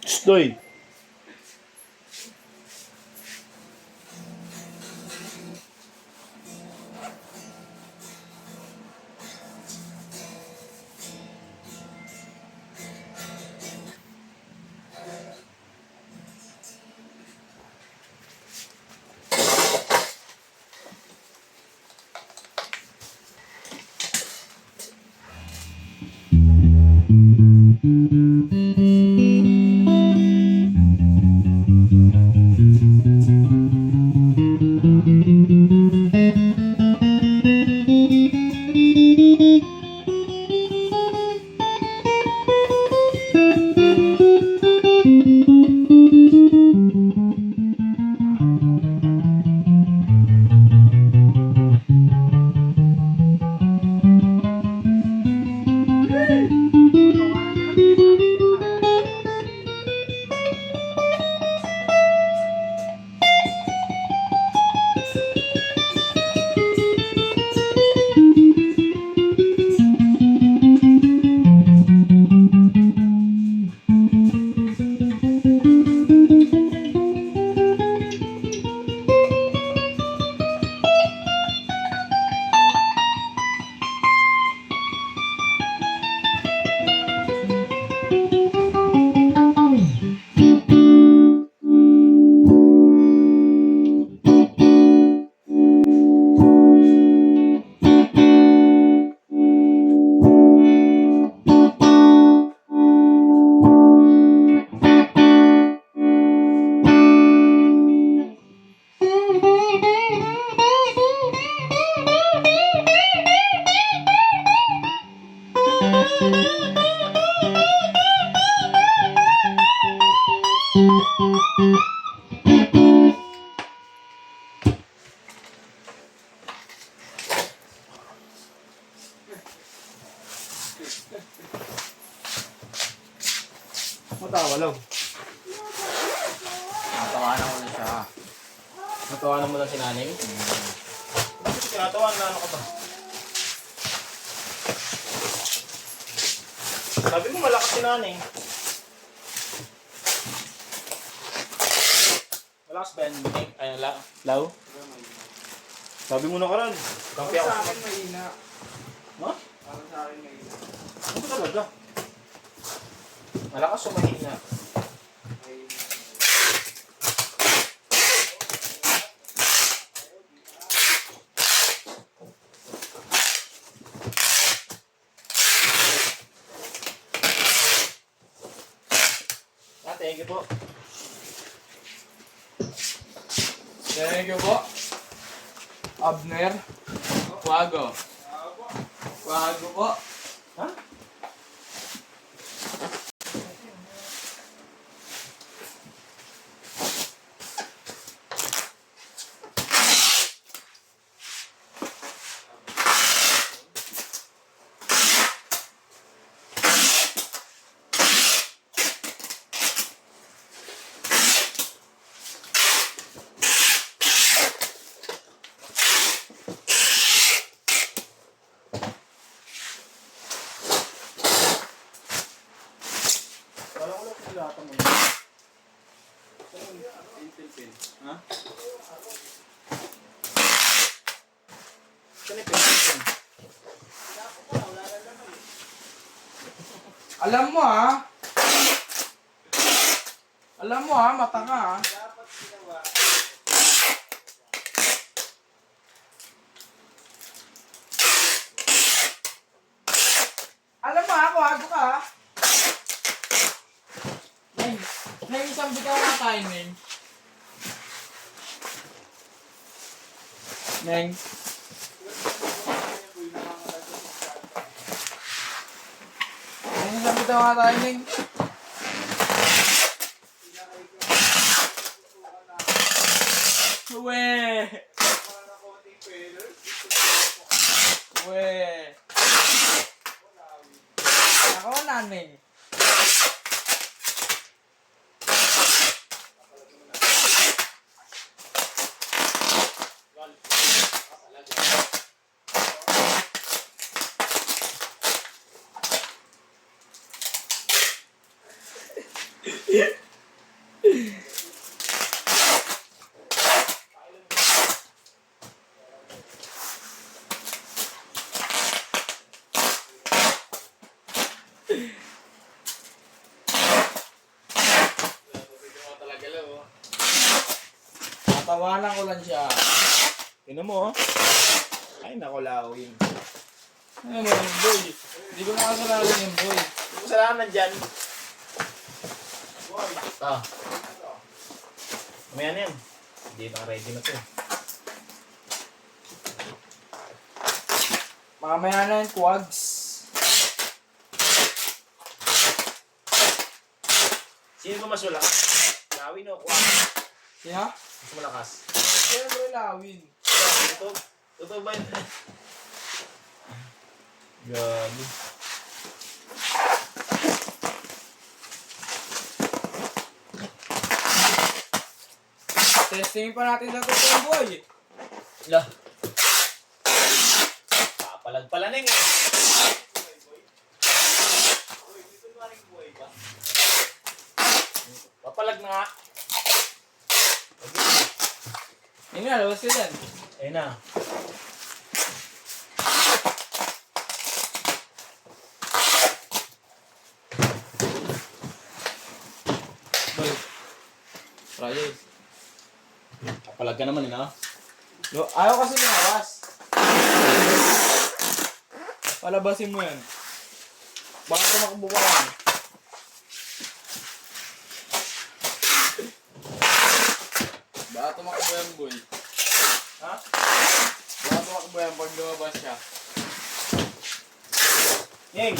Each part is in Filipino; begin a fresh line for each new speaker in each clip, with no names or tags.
Stoy.
Matawa lang.
Natawanan ko na siya.
Natawanan mo lang si nanay? Bakit tinatawanan na ano ka ba? Sabi mo malakas si nanay. Malakas ba yan? Ay, law? Sabi mo na ka rin. Kampi ako.
Sa akin mahina.
Ha?
Parang sa akin mahina.
Ano ba talaga? Malakas o mahina? Thank you po.
Thank you po. Abner. Wago. Wago po.
Ha? Ha?
Alam mo ha. Alam mo ha, mata ka ha. Alam mo ha, wago ka ha. May isang bitaw na tayo, Neng. Neng. May isang bitaw na tayo, Neng. Uwe! Uwe! Ako na, Neng. Natawanan ko lang siya.
Tingnan mo, oh. Ay, nako, lawing.
Ano mo yung boy? Hindi ko nakasalanan yung boy.
Hindi ko salanan dyan. Ito. Mamaya na yan. Hindi pa ready na to.
Mamaya na yung quags.
Sino ba mas malakas? Lawin o kuha?
Sino?
Mas malakas.
Siyempre lawin.
Totoo ba yun? Gabi.
Testingin pa natin sa totoong boy.
Lah. Papalag-palaning eh. Papalag na nga.
Yun nga, labas ka dyan.
Ayun na.
Boy. Rayos.
Papalag ka naman eh, no?
Ayaw kasi lumabas. Palabasin mo yan. Baka tumakbo ka yan. Baka tumakbo yan, boy.
Ha?
Baka tumakbo yan pag lumabas siya.
Yeng!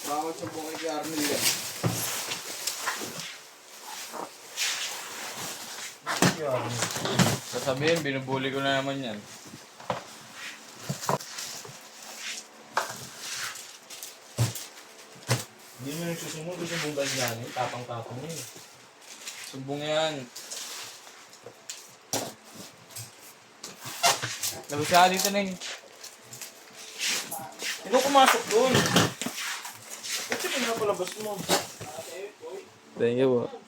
Baka magsabong kay Arnel yan. Sasabihin, binubuli ko na naman yan.
Hindi mo yung susunod. Gusto mong ganyan eh. Tapang-tapang eh.
Sumbong yan. Labas ka dito na yung...
Ikaw pumasok doon. Ba't yung pinapalabas mo?
Thank you po.